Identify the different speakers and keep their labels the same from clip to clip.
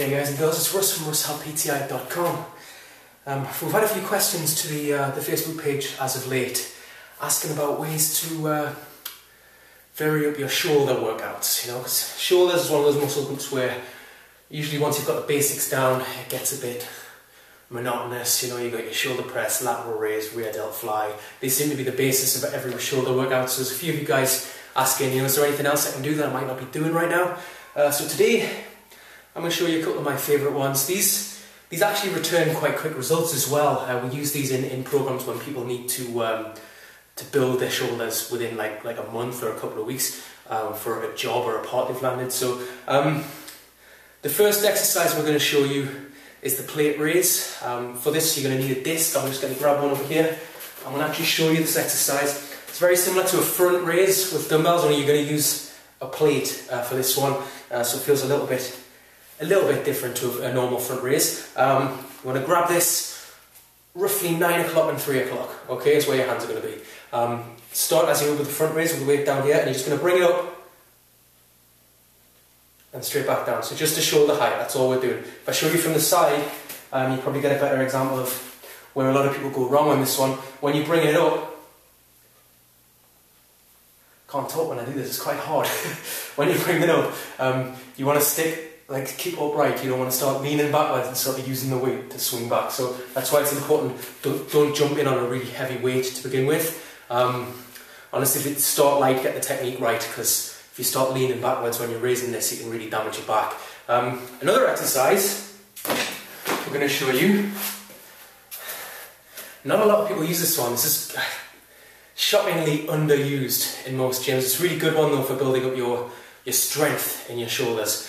Speaker 1: again, guys and girls, it's Russ from russhelppti.com. We've had a few questions to the Facebook page as of late, asking about ways to vary up your shoulder workouts. You know, 'cause shoulders is one of those muscle groups where usually once you've got the basics down, it gets a bit monotonous. You know, you've got your shoulder press, lateral raise, rear delt fly. They seem to be the basis of every shoulder workout. So there's a few of you guys asking, you know, is there anything else I can do that I might not be doing right now? So today, I'm going to show you a couple of my favourite ones. These actually return quite quick results as well. We use these in programs when people need to build their shoulders within like a month or a couple of weeks for a job or a part they've landed. So the first exercise we're going to show you is the plate raise. For this you're going to need a disc. I'm just going to grab one over here. I'm going to actually show you this exercise. It's very similar to a front raise with dumbbells, only you're going to use a plate for this one, so it feels a little bit different to a normal front raise. You want to grab this roughly 9 o'clock and 3 o'clock, okay, is where your hands are going to be. Start as you would with the front raise with the weight down here, and you're just going to bring it up and straight back down. So just to shoulder height, that's all we're doing. If I show you from the side, you probably get a better example of where a lot of people go wrong on this one. When you bring it up, can't talk when I do this, it's quite hard. When you bring it up, you want to stick, like keep upright, you don't want to start leaning backwards and start using the weight to swing back. So that's why it's important, don't jump in on a really heavy weight to begin with. Honestly, if you start light, get the technique right, because if you start leaning backwards when you're raising this, you can really damage your back. Another exercise we're going to show you, not a lot of people use this one. This is shockingly underused in most gyms. It's a really good one though for building up your strength in your shoulders.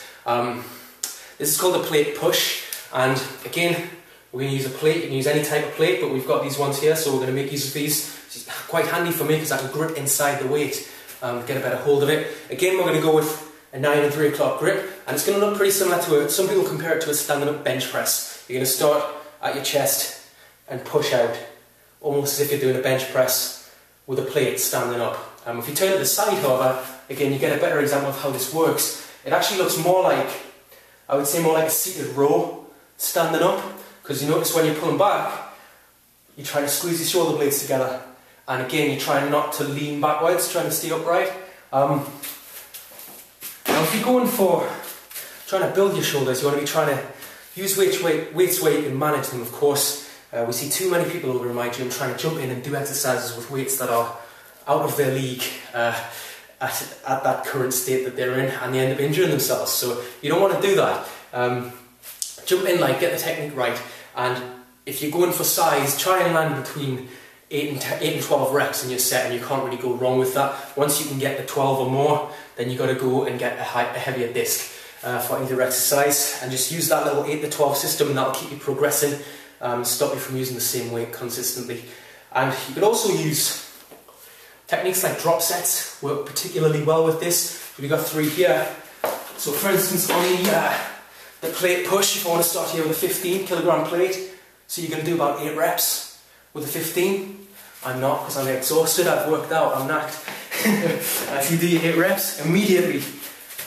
Speaker 1: This is called the plate push, and again we're going to use a plate. You can use any type of plate, but we've got these ones here, so we're going to make use of these. It's quite handy for me because I can grip inside the weight, get a better hold of it. Again, we're going to go with a 9 and 3 o'clock grip, and it's going to look pretty similar to some people compare it to a standing up bench press. You're going to start at your chest and push out, almost as if you're doing a bench press with a plate standing up. If you turn to the side, however, again you get a better example of how this works. It actually looks more like, I would say more like a seated row standing up, because you notice when you're pulling back, you're trying to squeeze your shoulder blades together, and again you're trying not to lean backwards, trying to stay upright. Now if you're going for trying to build your shoulders, you want to be trying to use weights where you can manage them, of course. We see too many people over in my gym trying to jump in and do exercises with weights that are out of their league at that current state that they're in, and they end up injuring themselves. So you don't want to do that. Jump in light, get the technique right, and if you're going for size, try and land between 8 and 12 reps in your set, and you can't really go wrong with that. Once you can get the 12 or more, then you've got to go and get a heavier disc for either exercise, and just use that little 8 to 12 system, and that'll keep you progressing. Stop you from using the same weight consistently. And you could also use techniques like drop sets, work particularly well with this. We've got 3 here. So for instance, on the plate push, if I want to start here with a 15 kilogram plate, so you're going to do about 8 reps with a 15. I'm not, because I'm exhausted, I've worked out, I'm knocked. If you do your 8 reps, immediately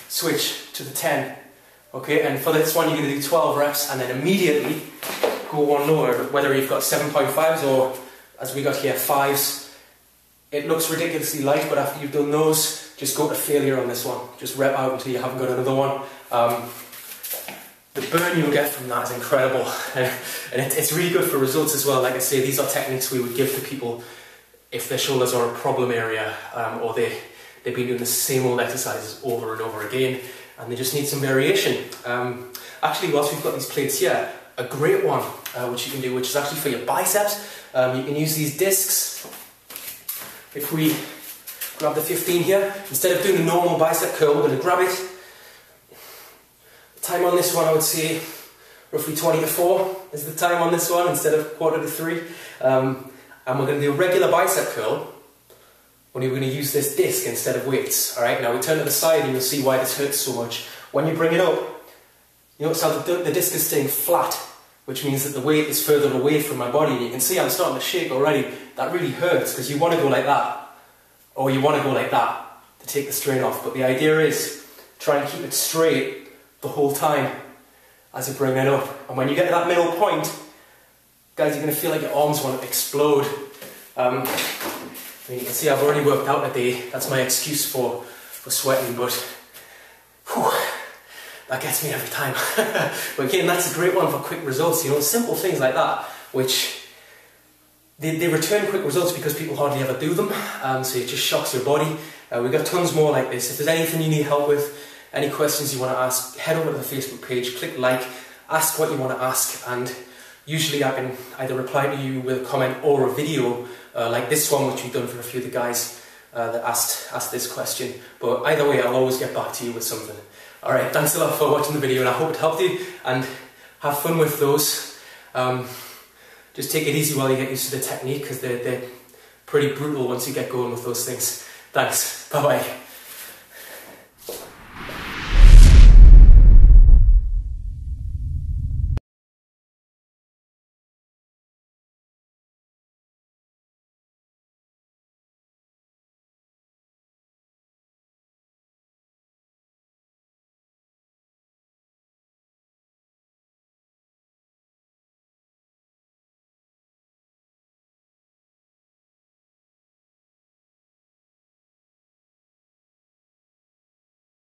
Speaker 1: switch to the 10. Okay, and for this one you're going to do 12 reps, and then immediately go one lower, whether you've got 7.5s or, as we got here, 5s. It looks ridiculously light, but after you've done those, just go to failure on this one. Just rep out until you haven't got another one. The burn you'll get from that is incredible, and it's really good for results as well. Like I say, these are techniques we would give to people if their shoulders are a problem area, or they've been doing the same old exercises over and over again, and they just need some variation. Actually, whilst we've got these plates here, a great one which you can do, which is actually for your biceps. You can use these discs. If we grab the 15 here, instead of doing a normal bicep curl, we're going to grab it. Time on this one, I would say roughly 20 to 4 is the time on this one, instead of quarter to 3. And we're going to do a regular bicep curl, only we're going to use this disc instead of weights. Alright, now we turn to the side and you'll see why this hurts so much. When you bring it up, you notice how the disc is staying flat, which means that the weight is further away from my body. And you can see I'm starting to shake already. That really hurts, because you want to go like that, or you want to go like that to take the strain off. But the idea is try and keep it straight the whole time, as you bring it up. And when you get to that middle point, guys, you're going to feel like your arms want to explode. I mean, you can see I've already worked out today. That's my excuse for sweating, but whew, that gets me every time. But again, that's a great one for quick results. You know, simple things like that, which they return quick results because people hardly ever do them. So it just shocks your body. We've got tons more like this. If there's anything you need help with, any questions you want to ask, head over to the Facebook page, click like, ask what you want to ask, and usually I can either reply to you with a comment or a video like this one, which we've done for a few of the guys that asked this question. But either way, I'll always get back to you with something. Alright, thanks a lot for watching the video, and I hope it helped you, and have fun with those. Just take it easy while you get used to the technique, because they're pretty brutal once you get going with those things. Thanks, bye bye.